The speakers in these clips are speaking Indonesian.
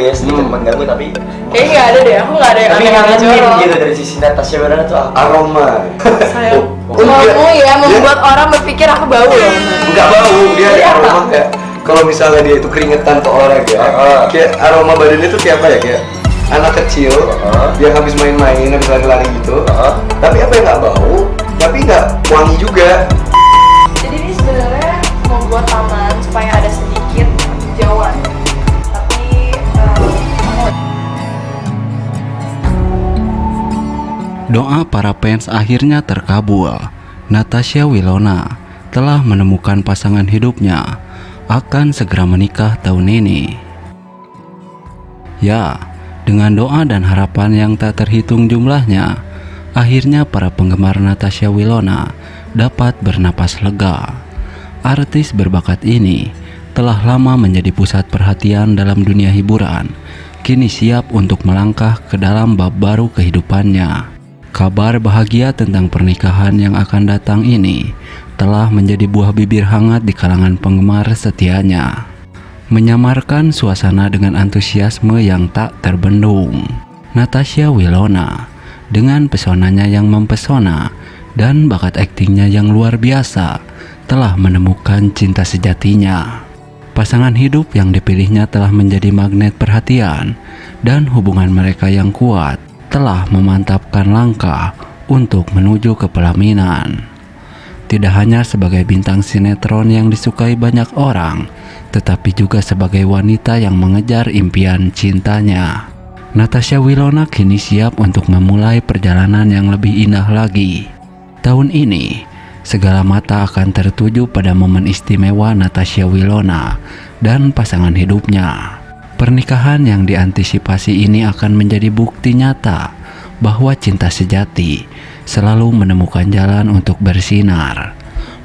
ya, sedikit mengganggu tapi kayaknya nggak ada deh, aku nggak ada yang tapi aneh-aneh ngangenin jorok. gitu dari sisi Natasha Wilona tuh Aroma. Sayang, enggak. kamu ya membuat orang berpikir aku bau loh. Enggak bau, dia ada aroma kayak kalau misalnya dia itu keringetan ke orang ya, kayak aroma badannya tuh kayak apa ya, kayak anak kecil yang habis main-main, habis lari-lari gitu. Tapi apa yang nggak bau, tapi nggak wangi juga. Jadi ini sebenarnya membuat taman supaya ada sedikit hijauan. Tapi Doa para fans akhirnya terkabul. Natasha Wilona telah menemukan pasangan hidupnya, akan segera menikah tahun ini. Ya, dengan doa dan harapan yang tak terhitung jumlahnya, akhirnya para penggemar Natasha Wilona dapat bernapas lega. Artis berbakat ini telah lama menjadi pusat perhatian dalam dunia hiburan, kini siap untuk melangkah ke dalam bab baru kehidupannya. Kabar bahagia tentang pernikahan yang akan datang ini telah menjadi buah bibir hangat di kalangan penggemar setianya, menyamarkan suasana dengan antusiasme yang tak terbendung. Natasha Wilona dengan pesonanya yang mempesona dan bakat aktingnya yang luar biasa telah menemukan cinta sejatinya. Pasangan hidup yang dipilihnya telah menjadi magnet perhatian, dan hubungan mereka yang kuat telah memantapkan langkah untuk menuju ke pelaminan. Tidak hanya sebagai bintang sinetron yang disukai banyak orang, tetapi juga sebagai wanita yang mengejar impian cintanya. Natasha Wilona kini siap untuk memulai perjalanan yang lebih indah lagi. Tahun ini, segala mata akan tertuju pada momen istimewa Natasha Wilona dan pasangan hidupnya. Pernikahan yang diantisipasi ini akan menjadi bukti nyata bahwa cinta sejati selalu menemukan jalan untuk bersinar,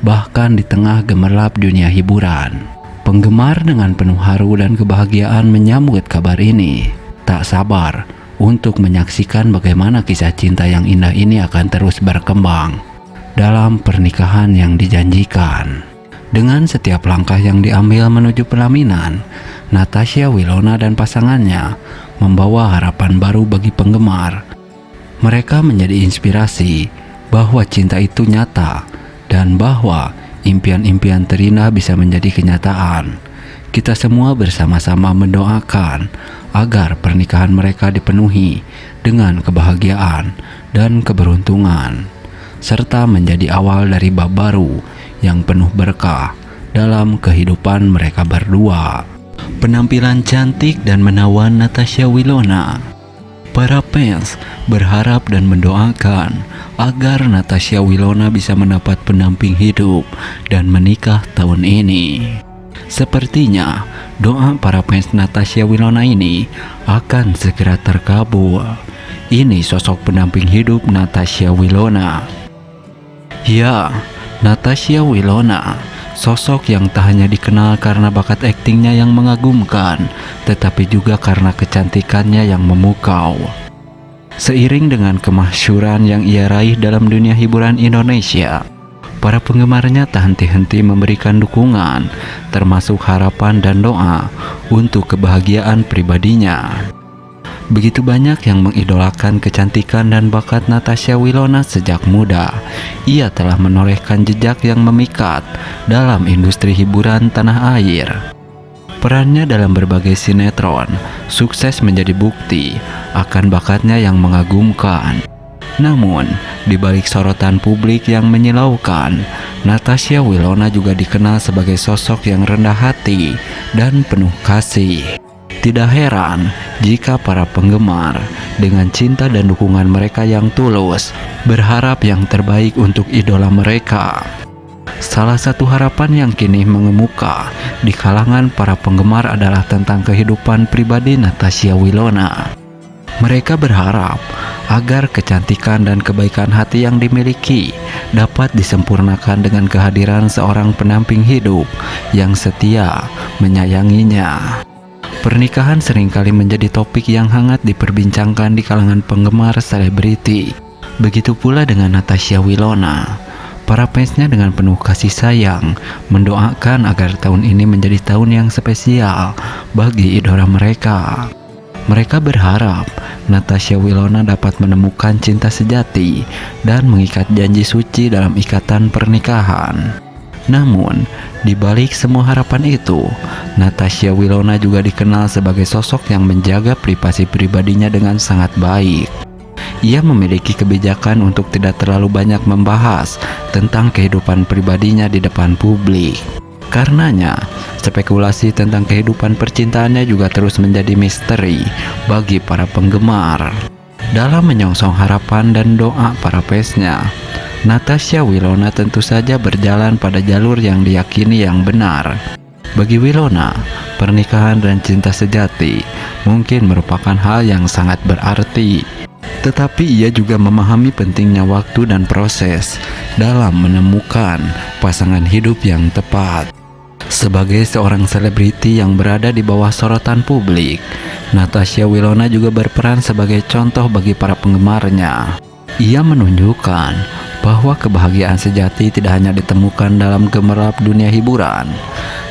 bahkan di tengah gemerlap dunia hiburan. Penggemar dengan penuh haru dan kebahagiaan menyambut kabar ini, tak sabar untuk menyaksikan bagaimana kisah cinta yang indah ini akan terus berkembang dalam pernikahan yang dijanjikan. Dengan setiap langkah yang diambil menuju pelaminan, Natasha Wilona dan pasangannya membawa harapan baru bagi penggemar. Mereka menjadi inspirasi bahwa cinta itu nyata dan bahwa impian-impian terindah bisa menjadi kenyataan. Kita semua bersama-sama mendoakan agar pernikahan mereka dipenuhi dengan kebahagiaan dan keberuntungan, serta menjadi awal dari bab baru yang penuh berkah dalam kehidupan mereka berdua. Penampilan cantik dan menawan Natasha Wilona. Para fans berharap dan mendoakan agar Natasha Wilona bisa mendapat pendamping hidup dan menikah tahun ini. Sepertinya doa para fans Natasha Wilona ini akan segera terkabul. Ini sosok pendamping hidup Natasha Wilona. Ya, Natasha Wilona, sosok yang tak hanya dikenal karena bakat aktingnya yang mengagumkan, tetapi juga karena kecantikannya yang memukau. Seiring dengan kemasyhuran yang ia raih dalam dunia hiburan Indonesia, para penggemarnya tak henti-henti memberikan dukungan, termasuk harapan dan doa untuk kebahagiaan pribadinya. Begitu banyak yang mengidolakan kecantikan dan bakat Natasha Wilona sejak muda. Ia telah menorehkan jejak yang memikat dalam industri hiburan tanah air. Perannya dalam berbagai sinetron sukses menjadi bukti akan bakatnya yang mengagumkan. Namun, di balik sorotan publik yang menyilaukan, Natasha Wilona juga dikenal sebagai sosok yang rendah hati dan penuh kasih. Tidak heran jika para penggemar dengan cinta dan dukungan mereka yang tulus berharap yang terbaik untuk idola mereka. Salah satu harapan yang kini mengemuka di kalangan para penggemar adalah tentang kehidupan pribadi Natasha Wilona. Mereka berharap agar kecantikan dan kebaikan hati yang dimiliki dapat disempurnakan dengan kehadiran seorang pendamping hidup yang setia menyayanginya. Pernikahan seringkali menjadi topik yang hangat diperbincangkan di kalangan penggemar selebriti. Begitu pula dengan Natasha Wilona. Para fansnya dengan penuh kasih sayang mendoakan agar tahun ini menjadi tahun yang spesial bagi idola mereka. Mereka berharap Natasha Wilona dapat menemukan cinta sejati dan mengikat janji suci dalam ikatan pernikahan. Namun, di balik semua harapan itu, Natasha Wilona juga dikenal sebagai sosok yang menjaga privasi pribadinya dengan sangat baik. Ia memiliki kebijakan untuk tidak terlalu banyak membahas tentang kehidupan pribadinya di depan publik. Karenanya, spekulasi tentang kehidupan percintaannya juga terus menjadi misteri bagi para penggemar. Dalam menyongsong harapan dan doa para fansnya, Natasha Wilona tentu saja berjalan pada jalur yang diyakini yang benar. Bagi Wilona, pernikahan dan cinta sejati mungkin merupakan hal yang sangat berarti. Tetapi ia juga memahami pentingnya waktu dan proses dalam menemukan pasangan hidup yang tepat. Sebagai seorang selebriti yang berada di bawah sorotan publik, Natasha Wilona juga berperan sebagai contoh bagi para penggemarnya. Ia menunjukkan bahwa kebahagiaan sejati tidak hanya ditemukan dalam gemerlap dunia hiburan,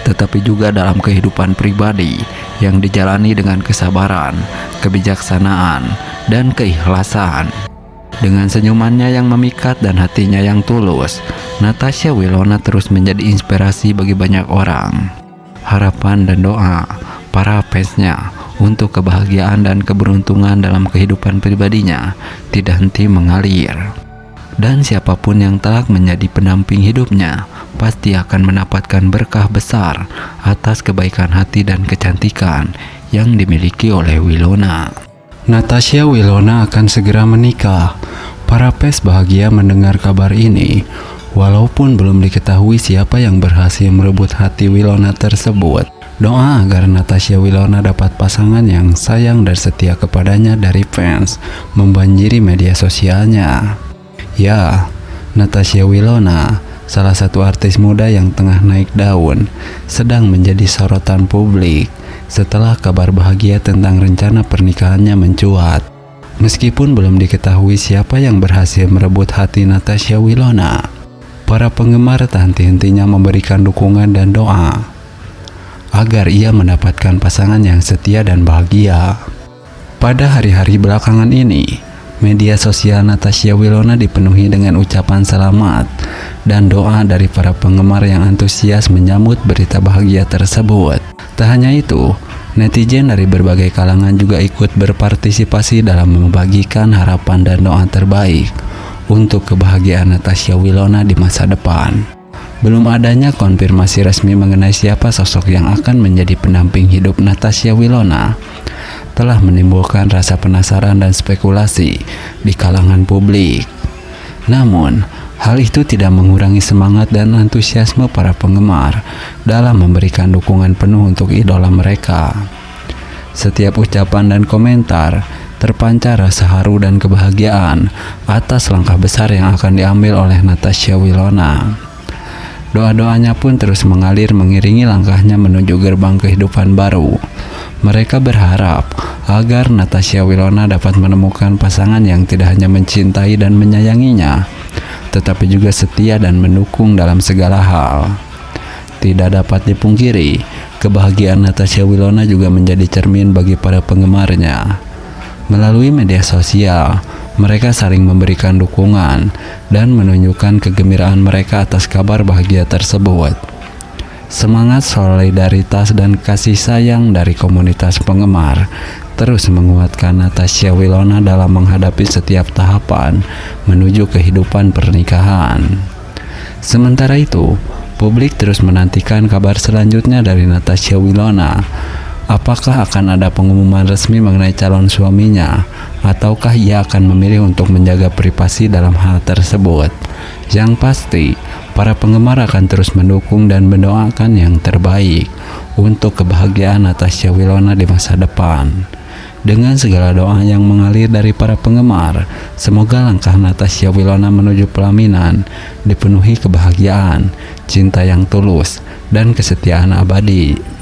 tetapi juga dalam kehidupan pribadi yang dijalani dengan kesabaran, kebijaksanaan, dan keikhlasan. Dengan senyumannya yang memikat dan hatinya yang tulus, Natasha Wilona terus menjadi inspirasi bagi banyak orang. Harapan dan doa para fansnya untuk kebahagiaan dan keberuntungan dalam kehidupan pribadinya tidak henti mengalir. Dan siapapun yang telah menjadi pendamping hidupnya pasti akan mendapatkan berkah besar atas kebaikan hati dan kecantikan yang dimiliki oleh Wilona. Natasha Wilona akan segera menikah. Para fans bahagia mendengar kabar ini, walaupun belum diketahui siapa yang berhasil merebut hati Wilona tersebut. Doa agar Natasha Wilona dapat pasangan yang sayang dan setia kepadanya dari fans membanjiri media sosialnya. Ya, Natasha Wilona, salah satu artis muda yang tengah naik daun, sedang menjadi sorotan publik setelah kabar bahagia tentang rencana pernikahannya mencuat. Meskipun belum diketahui siapa yang berhasil merebut hati Natasha Wilona, para penggemar tak henti-hentinya memberikan dukungan dan doa agar ia mendapatkan pasangan yang setia dan bahagia. Pada hari-hari belakangan ini, media sosial Natasha Wilona dipenuhi dengan ucapan selamat dan doa dari para penggemar yang antusias menyambut berita bahagia tersebut. Tak hanya itu, netizen dari berbagai kalangan juga ikut berpartisipasi dalam membagikan harapan dan doa terbaik untuk kebahagiaan Natasha Wilona di masa depan. Belum adanya konfirmasi resmi mengenai siapa sosok yang akan menjadi pendamping hidup Natasha Wilona telah menimbulkan rasa penasaran dan spekulasi di kalangan publik. Namun, hal itu tidak mengurangi semangat dan antusiasme para penggemar dalam memberikan dukungan penuh untuk idola mereka. Setiap ucapan dan komentar terpancar rasa haru dan kebahagiaan atas langkah besar yang akan diambil oleh Natasha Wilona. Doa-doanya pun terus mengalir mengiringi langkahnya menuju gerbang kehidupan baru. Mereka berharap agar Natasha Wilona dapat menemukan pasangan yang tidak hanya mencintai dan menyayanginya, tetapi juga setia dan mendukung dalam segala hal. Tidak dapat dipungkiri, kebahagiaan Natasha Wilona juga menjadi cermin bagi para penggemarnya. Melalui media sosial, mereka saling memberikan dukungan dan menunjukkan kegembiraan mereka atas kabar bahagia tersebut. Semangat solidaritas dan kasih sayang dari komunitas penggemar terus menguatkan Natasha Wilona dalam menghadapi setiap tahapan menuju kehidupan pernikahan. Sementara itu, publik terus menantikan kabar selanjutnya dari Natasha Wilona. Apakah akan ada pengumuman resmi mengenai calon suaminya, ataukah ia akan memilih untuk menjaga privasi dalam hal tersebut? Yang pasti, para penggemar akan terus mendukung dan mendoakan yang terbaik untuk kebahagiaan Natasha Wilona di masa depan. Dengan segala doa yang mengalir dari para penggemar, semoga langkah Natasha Wilona menuju pelaminan dipenuhi kebahagiaan, cinta yang tulus, dan kesetiaan abadi.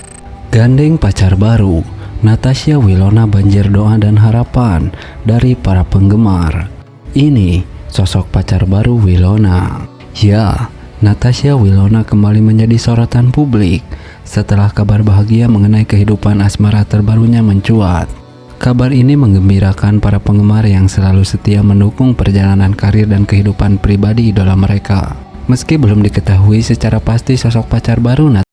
Gandeng pacar baru, Natasha Wilona banjir doa dan harapan dari para penggemar. Ini sosok pacar baru Wilona. Ya, Natasha Wilona kembali menjadi sorotan publik setelah kabar bahagia mengenai kehidupan asmara terbarunya mencuat. Kabar ini menggembirakan para penggemar yang selalu setia mendukung perjalanan karir dan kehidupan pribadi idola mereka. Meski belum diketahui secara pasti sosok pacar baru